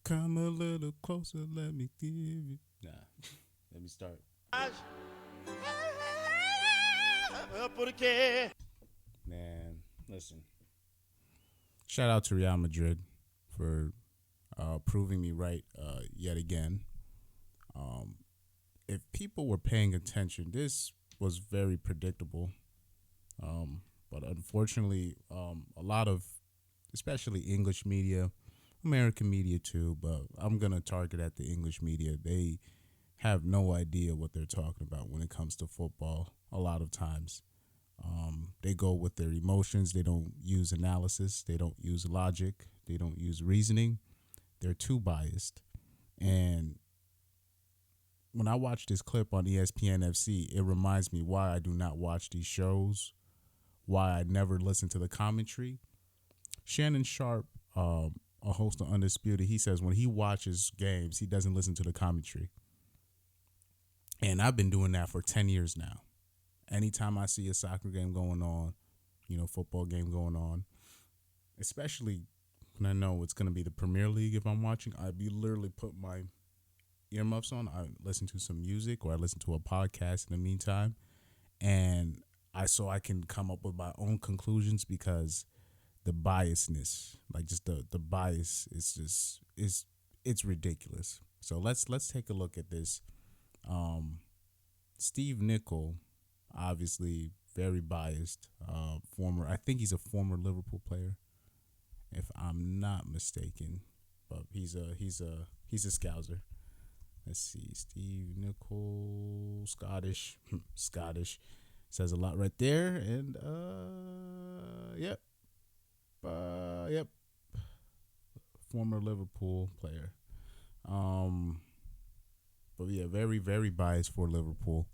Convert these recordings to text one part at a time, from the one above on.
Come a little closer, let me give you. Nah, let me start. Man, listen. Shout out to Real Madrid for proving me right yet again. If people were paying attention, this was very predictable. But unfortunately, a lot of, especially English media, American media too, but I'm going to target at the English media. They have no idea what they're talking about when it comes to football a lot of times. They go with their emotions. They don't use analysis. They don't use logic. They don't use reasoning. They're too biased. And when I watch this clip on ESPN FC, it reminds me why I do not watch these shows, why I never listen to the commentary. Shannon Sharp, a host of Undisputed, he says when he watches games, he doesn't listen to the commentary. And I've been doing that for 10 years now. Anytime I see a soccer game going on, football game going on, especially when I know it's going to be the Premier League if I'm watching, I literally put my earmuffs on. I listen to some music or I listen to a podcast in the meantime. And I can come up with my own conclusions because the biasness, like just the bias it's ridiculous. So let's take a look at this. Steve Nicol, obviously very biased, I think he's a former Liverpool player, if I'm not mistaken, but he's a Scouser. Let's see, Steve Nicol, Scottish, says a lot right there, and yep, former Liverpool player, but yeah, very very biased for Liverpool,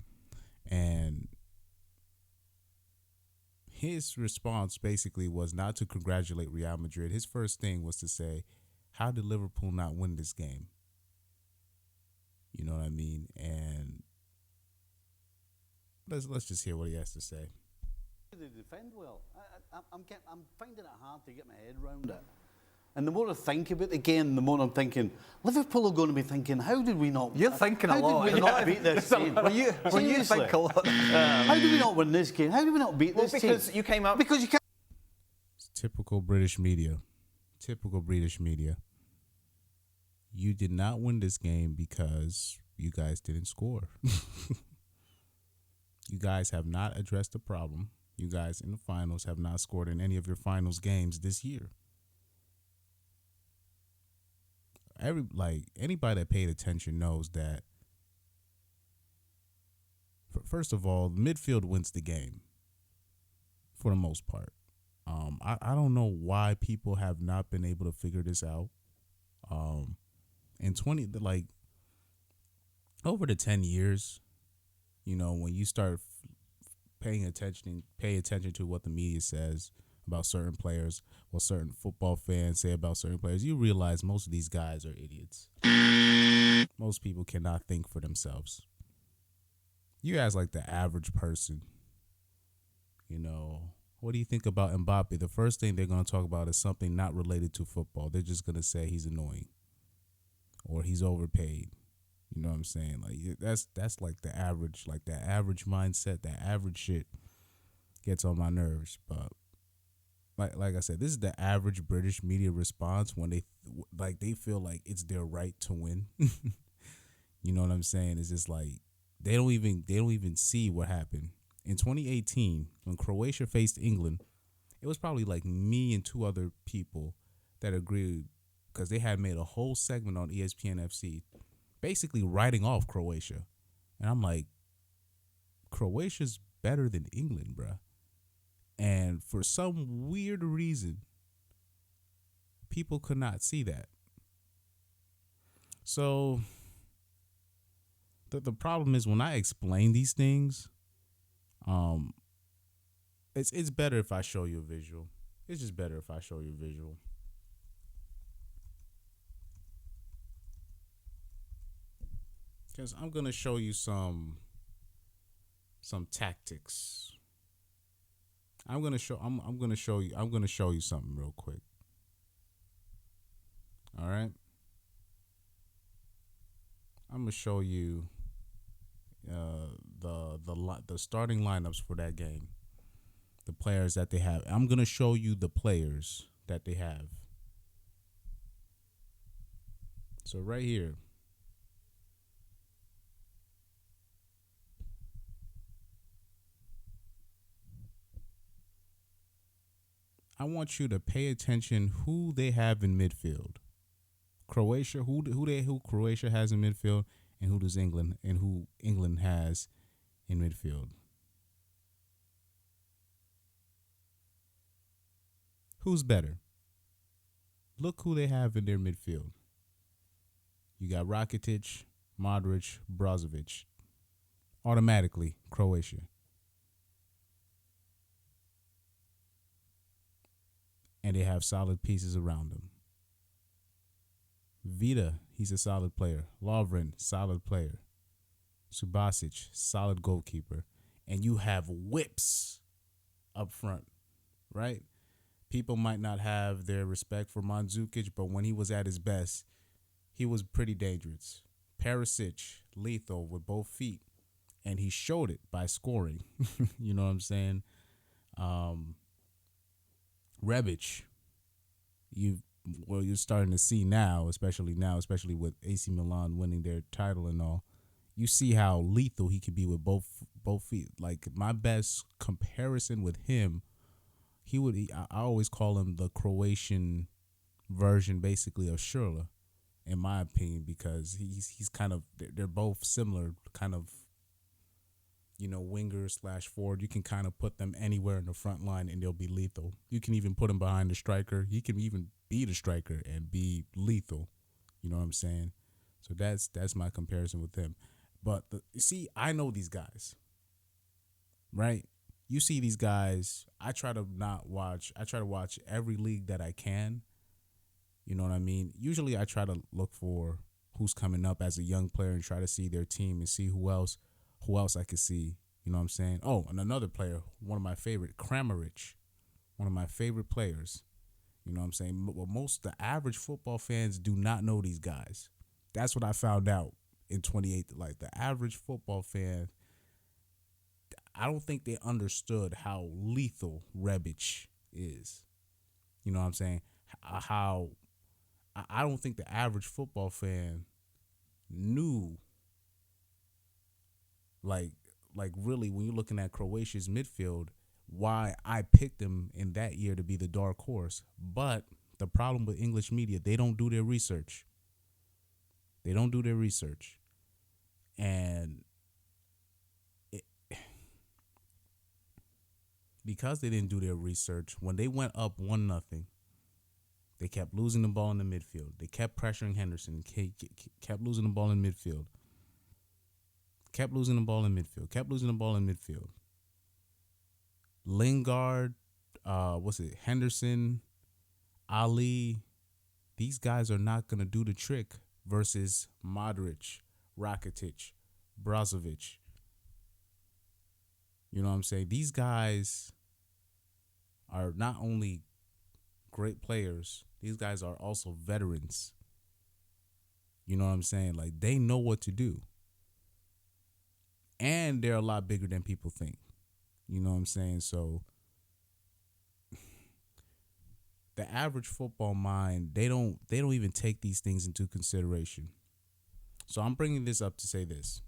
and his response basically was not to congratulate Real Madrid. His first thing was to say, how did Liverpool not win this game? You know what I mean? And let's just hear what he has to say. They defend well. I'm finding it hard to get my head around it. And the more I think about the game, the more I'm thinking, Liverpool are going to be thinking, how did we not... You're thinking a lot. How did we not beat this team? Well, you think a lot. How did we not win this game? How did we not beat this team? Because you came out... Because you can't... It's typical British media. You did not win this game because you guys didn't score. You guys have not addressed the problem. You guys in the finals have not scored in any of your finals games this year. Anybody that paid attention knows that, first of all, midfield wins the game for the most part. I don't know why people have not been able to figure this out. In over the 10 years, when you start pay attention to what the media says about certain players, what certain football fans say about certain players, you realize most of these guys are idiots. Most people cannot think for themselves. You ask the average person, what do you think about Mbappe? The first thing they're going to talk about is something not related to football. They're just going to say he's annoying or he's overpaid. You know what I'm saying? That's the average, that average mindset, that average shit gets on my nerves. But like I said, this is the average British media response when they feel like it's their right to win. You know what I'm saying? It's just they don't even see what happened. In 2018, when Croatia faced England, it was probably me and two other people that agreed, because they had made a whole segment on ESPN FC basically writing off Croatia. And I'm like, Croatia's better than England, bruh. And for some weird reason, people could not see that. So the problem is when I explain these things, it's better if I show you a visual. It's just better if I show you a visual. Because I'm gonna show you some tactics. I'm gonna show you something real quick. All right. gonna show you the starting lineups for that game. The players that they have. I'm gonna show you the players that they have. So right here. I want you to pay attention who they have in midfield. Croatia, who Croatia has in midfield, and who England has in midfield. Who's better? Look who they have in their midfield. You got Rakitic, Modric, Brozovic. Automatically, Croatia. And they have solid pieces around them. Vida, he's a solid player. Lovren, solid player. Subasic, solid goalkeeper. And you have whips up front, right? People might not have their respect for Mandzukic, but when he was at his best, he was pretty dangerous. Perisic, lethal with both feet. And he showed it by scoring. You know what I'm saying? Rebic, you're starting to see now, especially with AC Milan winning their title and all. You see how lethal he can be with both feet. Like, my best comparison with him, I always call him the Croatian version, basically, of Schürrle, in my opinion, because he's kind of, they're both similar, kind of, winger / forward. You can kind of put them anywhere in the front line and they'll be lethal. You can even put him behind the striker. He can even be the striker and be lethal. You know what I'm saying? So that's my comparison with him. But see, I know these guys, right? You see these guys. I try to watch every league that I can. You know what I mean? Usually I try to look for who's coming up as a young player and try to see their team and see who else I could see. You know what I'm saying? Oh, and another player, one of my favorite, Kramaric, one of my favorite players. You know what I'm saying? Well, the average football fans do not know these guys. That's what I found out in 2018. Like, the average football fan, I don't think they understood how lethal Rebic is. You know what I'm saying? How I don't think the average football fan knew, like really, when you're looking at Croatia's midfield, why I picked them in that year to be the dark horse. But the problem with English media, they don't do their research. And because they didn't do their research, when they went up 1-0, they kept losing the ball in the midfield. They kept pressuring Henderson, kept losing the ball in midfield. Lingard, Henderson, Ali, these guys are not going to do the trick versus Modric, Rakitic, Brozovic. You know what I'm saying? These guys are not only great players, these guys are also veterans. You know what I'm saying? Like, they know what to do. And they're a lot bigger than people think. You know what I'm saying? So the average football mind, they don't even take these things into consideration. So I'm bringing this up to say this.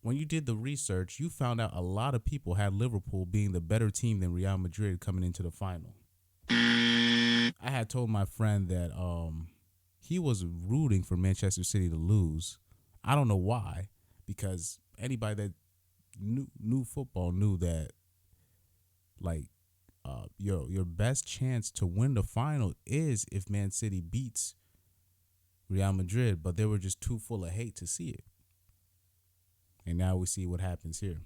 When you did the research, you found out a lot of people had Liverpool being the better team than Real Madrid coming into the final. I had told my friend that he was rooting for Manchester City to lose. I don't know why, because anybody that knew football knew that, like, your best chance to win the final is if Man City beats Real Madrid, but they were just too full of hate to see it. And now we see what happens here.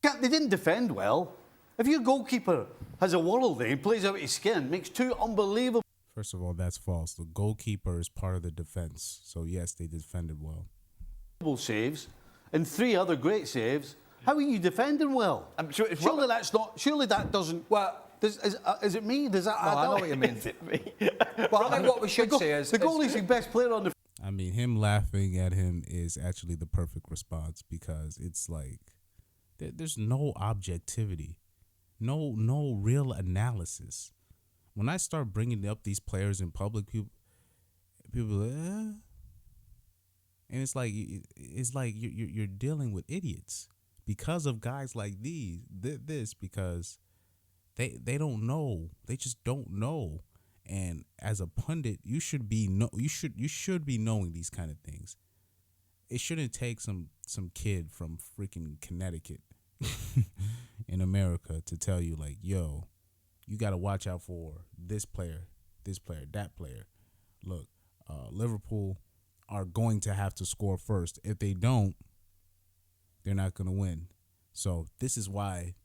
They didn't defend well. If your goalkeeper has a world day, plays out his skin, makes two unbelievable... First of all, that's false. The goalkeeper is part of the defense. So, yes, they defended well. ...saves and 3 other great saves. How are you defending well? Surely that's not... Surely that doesn't... Well, is it me? Does that add up? I know what you mean. But I think what we should say is... The goalie's the best player on the... I mean, him laughing at him is actually the perfect response because it's like there's no objectivity, no real analysis. When I start bringing up these players in public, people are like, and it's like you're dealing with idiots because of guys like this because they don't know, they just don't know. And as a pundit, you should be knowing these kind of things. It shouldn't take some kid from freaking Connecticut in America to tell you like, yo, you got to watch out for this player, that player. Look, Liverpool are going to have to score first. If they don't, they're not going to win. So this is why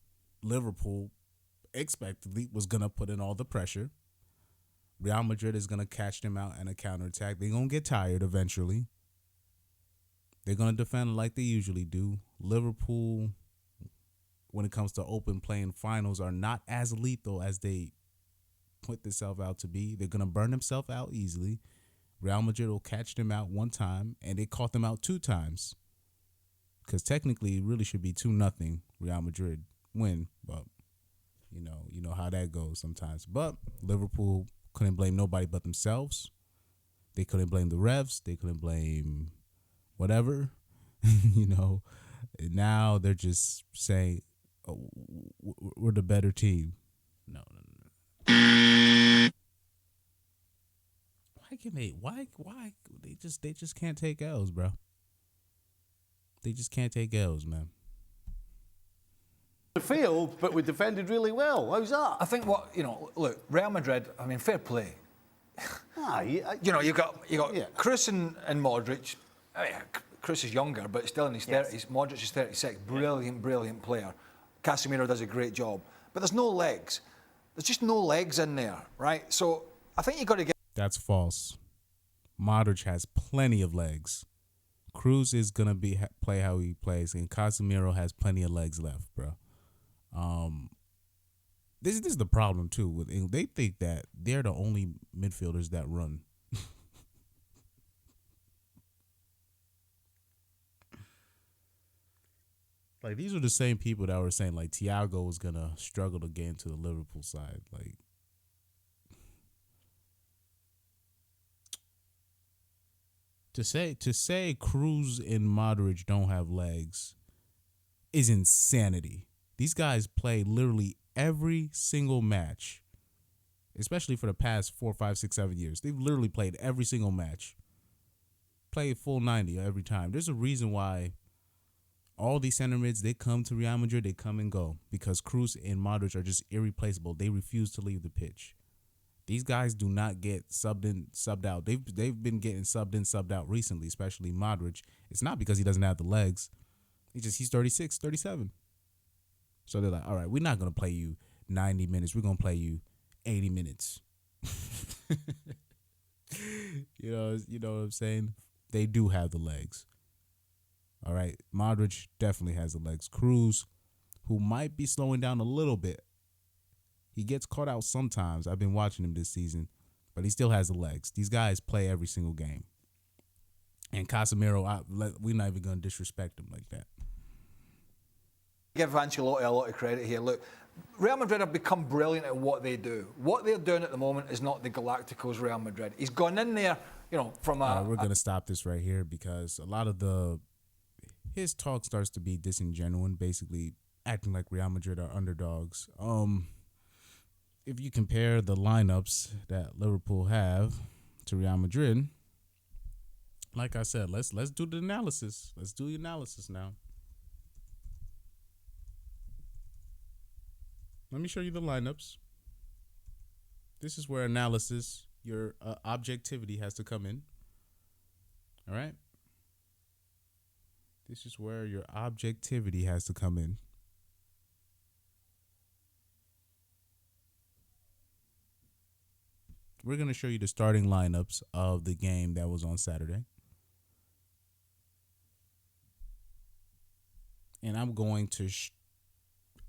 Liverpool expectedly was going to put in all the pressure. Real Madrid is going to catch them out in a counterattack. They're going to get tired eventually. They're going to defend like they usually do. Liverpool, when it comes to open playing finals, are not as lethal as they put themselves out to be. They're going to burn themselves out easily. Real Madrid will catch them out one time, and they caught them out 2 times. Because technically, it really should be 2-0 Real Madrid win. But, you know how that goes sometimes. But Liverpool couldn't blame nobody but themselves. They couldn't blame the refs. They couldn't blame whatever. And now they're just saying, oh, we're the better team. No. Why they just can't take L's, bro. They just can't take L's, man. We failed, but we defended really well. How's that? I think look, Real Madrid, I mean, fair play. You've got Kroos and Modric. I mean, Kroos is younger, but still in his 30s. Modric is 36. Brilliant player. Casemiro does a great job. But there's no legs. There's just no legs in there, right? So I think you've got to get... That's false. Modric has plenty of legs. Kroos is going to play how he plays, and Casemiro has plenty of legs left, bro. This is the problem too with England. They think that they're the only midfielders that run. Like, these are the same people that were saying like Thiago was gonna struggle to get into the Liverpool side. Like, to say Kroos and Modric don't have legs is insanity. These guys play literally every single match, especially for the past 4, 5, 6, 7 years. They've literally played every single match, played full 90 every time. There's a reason why all these center mids, they come to Real Madrid, they come and go, because Kroos and Modric are just irreplaceable. They refuse to leave the pitch. These guys do not get subbed in, subbed out. They've been getting subbed in, subbed out recently, especially Modric. It's not because he doesn't have the legs. He's 36, 37. So they're like, all right, we're not going to play you 90 minutes. We're going to play you 80 minutes. You know what I'm saying? They do have the legs. All right, Modric definitely has the legs. Kroos, who might be slowing down a little bit. He gets caught out sometimes. I've been watching him this season, but he still has the legs. These guys play every single game. And Casemiro, we're not even going to disrespect him like that. Give Ancelotti a lot of credit here. Look, Real Madrid have become brilliant at what they do. What they're doing at the moment is not the Galacticos Real Madrid. He's gone in there, from a... We're going to stop this right here because a lot of his talk starts to be disingenuous, basically acting like Real Madrid are underdogs. If you compare the lineups that Liverpool have to Real Madrid, like I said, let's do the analysis. Let's do the analysis now. Let me show you the lineups. This is where analysis, your objectivity has to come in. All right? This is where your objectivity has to come in. We're going to show you the starting lineups of the game that was on Saturday. And I'm going to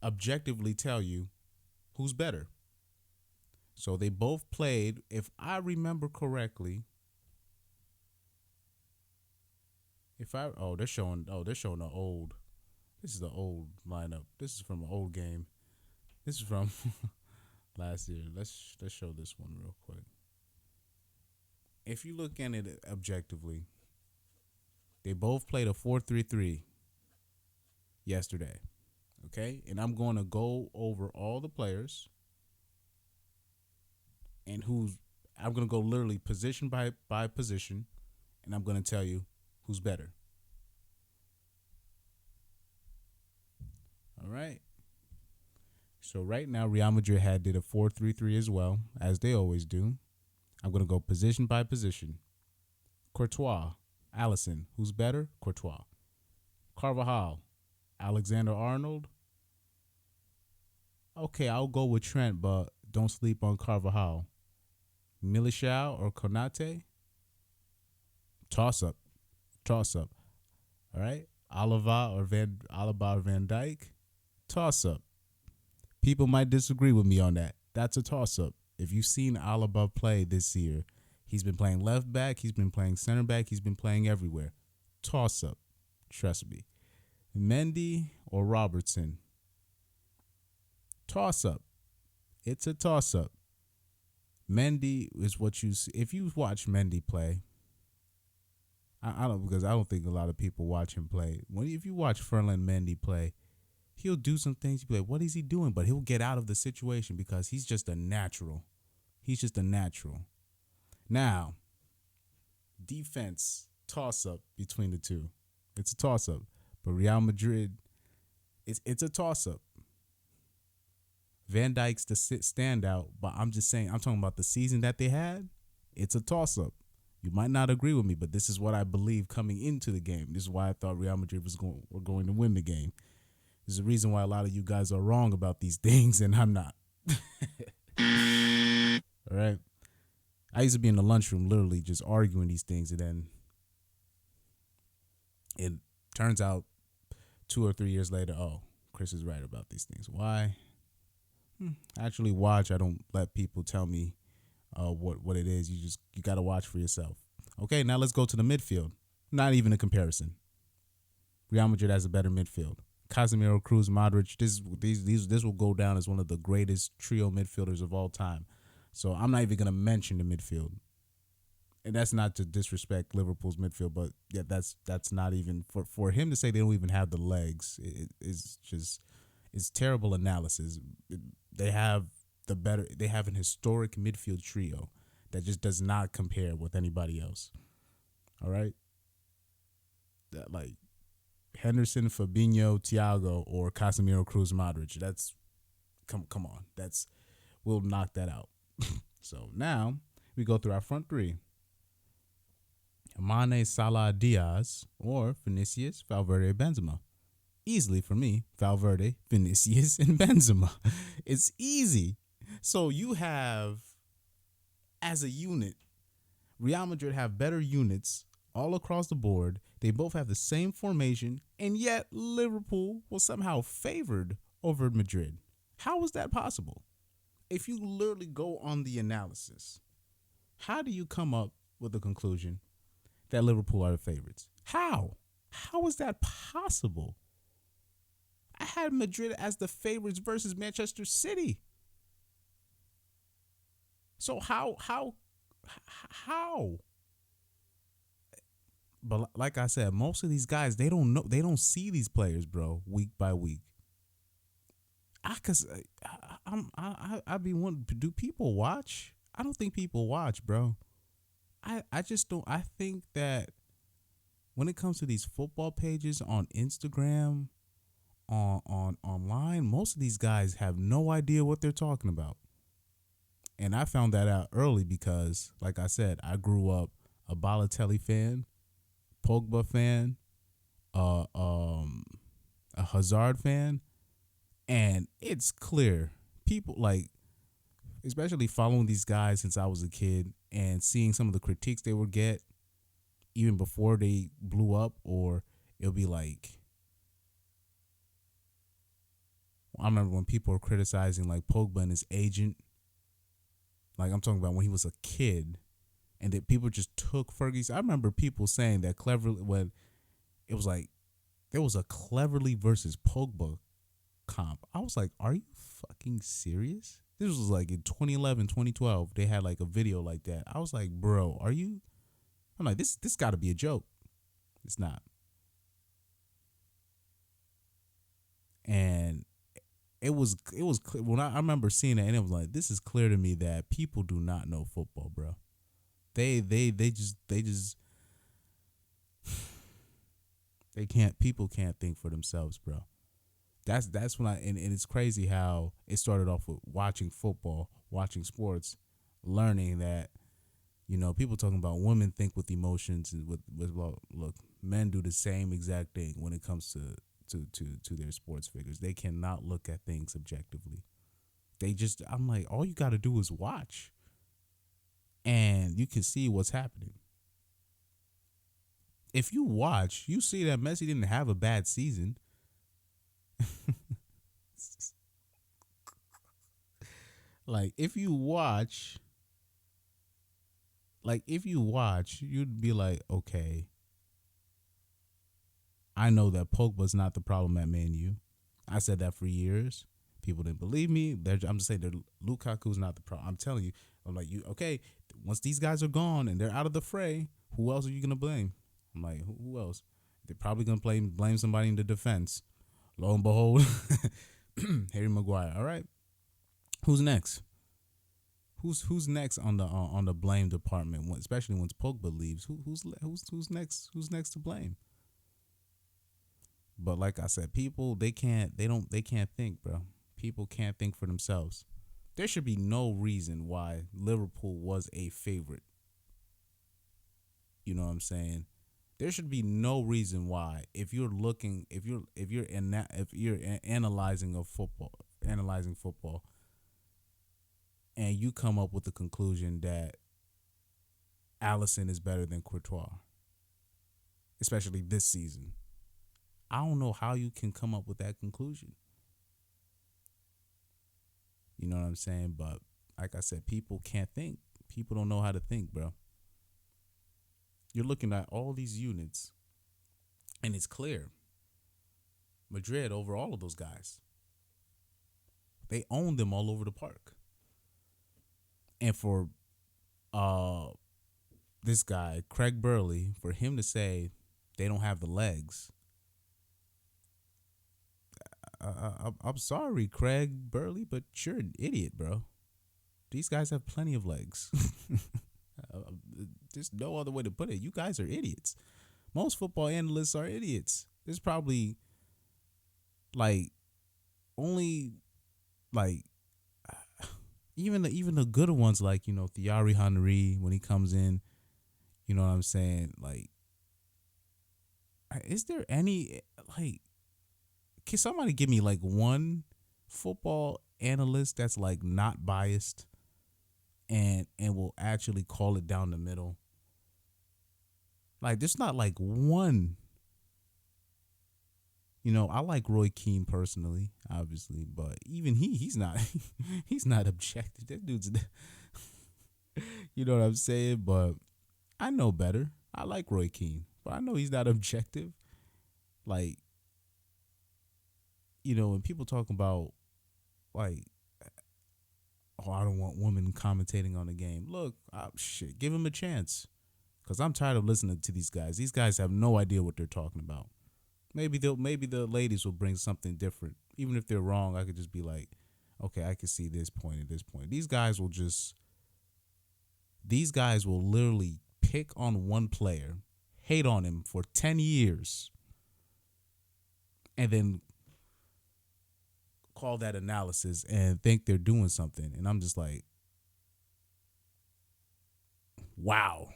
objectively tell you who's better. So they both played, if I remember correctly, they're showing the old. This is the old lineup. This is from an old game. This is from last year. Let's show this one real quick. If you look at it objectively, they both played a 4-3-3 yesterday. Okay? And I'm going to go over all the players and I'm going to go literally position by position, and I'm going to tell you who's better. All right. So right now, Real Madrid did a 4-3-3 as well, as they always do. I'm going to go position by position. Courtois, Alisson, who's better? Courtois. Carvajal, Alexander-Arnold. Okay, I'll go with Trent, but don't sleep on Carvajal. Militao or Konate? Toss up. All right? Alaba or Van Dijk? Toss up. People might disagree with me on that. That's a toss up. If you've seen Alaba play this year, he's been playing left back, he's been playing center back, he's been playing everywhere. Toss up. Trust me. Mendy or Robertson? Toss up. It's a toss up. Mendy is what you see. If you watch Mendy play, I don't think a lot of people watch him play. If you watch Ferland Mendy play, he'll do some things. You'll be like, what is he doing? But he'll get out of the situation because he's just a natural. Now, defense, toss-up between the two. It's a toss-up. But Real Madrid, it's a toss-up. Van Dijk's the standout, but I'm just saying, I'm talking about the season that they had. It's a toss-up. You might not agree with me, but this is what I believe coming into the game. This is why I thought Real Madrid were going to win the game. There's a reason why a lot of you guys are wrong about these things, and I'm not. All right? I used to be in the lunchroom literally just arguing these things, and then it turns out 2 or 3 years later, oh, Chris is right about these things. Why? Actually watch. I don't let people tell me what it is. You got to watch for yourself. Okay, now let's go to the midfield. Not even a comparison. Real Madrid has a better midfield. Casemiro, Cruz, Modric. This will go down as one of the greatest trio midfielders of all time. So I'm not even going to mention the midfield. And that's not to disrespect Liverpool's midfield, but yeah, that's not even for him to say they don't even have the legs. It's terrible analysis. They have an historic midfield trio that just does not compare with anybody else. All right? That, like Henderson, Fabinho, Thiago, or Casemiro, Cruz, Modric. That's come on. We'll knock that out. So now we go through our front three. Mane, Salah, Diaz, or Vinicius, Valverde, Benzema. Easily for me, Valverde, Vinicius, and Benzema. It's easy. So you have, as a unit, Real Madrid have better units all across the board. They both have the same formation, and yet Liverpool was somehow favored over Madrid. How is that possible? If you literally go on the analysis, how do you come up with the conclusion that Liverpool are the favorites? How? How is that possible? I had Madrid as the favorites versus Manchester City. So how? But like I said, most of these guys, they don't know, they don't see these players, bro, week by week. I'd be wanting, do people watch? I don't think people watch, bro. I just don't. I think that when it comes to these football pages on Instagram, on online, most of these guys have no idea what they're talking about. And I found that out early because, like I said, I grew up a Balotelli fan, Pogba fan, a Hazard fan, and it's clear people, like, especially following these guys since I was a kid and seeing some of the critiques they would get even before they blew up, or it'll be like, I remember when people were criticizing like Pogba and his agent. Like, I'm talking about when he was a kid, and that people just took Fergie's. I remember people saying that cleverly when it was like there was a Cleverly versus Pogba comp. I was like, are you fucking serious? This was like in 2011, 2012. They had like a video like that. I was like, bro, are you? I'm like, this got to be a joke. It's not. And it was when I remember seeing it, and it was like, this is clear to me that people do not know football, bro. They just people can't think for themselves, bro. That's when and it's crazy how it started off with watching football, watching sports, learning that, people talking about women think with emotions and with look, men do the same exact thing when it comes to their sports figures. They cannot look at things objectively. I'm like, all you got to do is watch, and you can see what's happening. If you watch, you see that Messi didn't have a bad season. Like if you watch, you'd be like, okay, I know that Pogba's not the problem at Man U. I said that for years. People didn't believe me. I'm just saying that Lukaku's not the problem. I'm telling you. I'm like, okay, once these guys are gone and they're out of the fray, who else are you gonna blame? I'm like, who else? They're probably gonna blame somebody in the defense. Lo and behold, Harry Maguire. All right, who's next? Who's next on the blame department? Especially once Pogba leaves, who's next? Who's next to blame? But like I said, people they can't think, bro. People can't think for themselves. There should be no reason why Liverpool was a favorite. You know what I'm saying? There should be no reason why if you're analyzing football, and you come up with the conclusion that Alisson is better than Courtois, especially this season. I don't know how you can come up with that conclusion. You know what I'm saying? But like I said, people can't think. People don't know how to think, bro. You're looking at all these units, and it's clear. Madrid over all of those guys. They own them all over the park. And for this guy, Craig Burley, for him to say they don't have the legs, I'm sorry, Craig Burley, but you're an idiot, bro. These guys have plenty of legs. There's no other way to put it. You guys are idiots. Most football analysts are idiots. There's probably only even the good ones, like, Thierry Henry when he comes in. You know what I'm saying? Like, is there any can somebody give me one football analyst that's not biased and will actually call it down the middle? There's not one. I like Roy Keane personally, obviously, but even he's not he's not objective. That dude's you know what I'm saying? But I know better. I like Roy Keane, but I know he's not objective. When people talk about I don't want women commentating on the game. Look, give them a chance, because I'm tired of listening to these guys. These guys have no idea what they're talking about. Maybe the ladies will bring something different. Even if they're wrong, I could just be like, okay, I can see this point and this point. These guys will literally pick on one player, hate on him for 10 years, and then call that analysis and think they're doing something. And I'm just like, wow.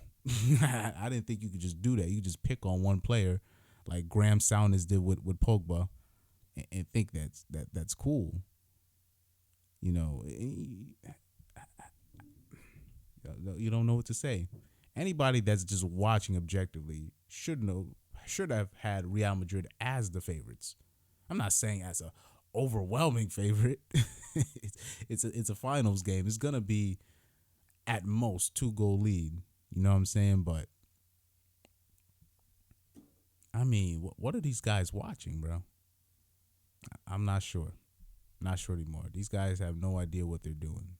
I didn't think you could just do that. You just pick on one player like Graham Souness did with Pogba and think that's cool. You don't know what to say. Anybody that's just watching objectively should have had Real Madrid as the favorites. I'm not saying as a overwhelming favorite. It's a finals game. It's gonna be at most 2-goal lead. You know what I'm saying? But mean, what are these guys watching, bro? I'm not sure. Not sure anymore. These guys have no idea what they're doing.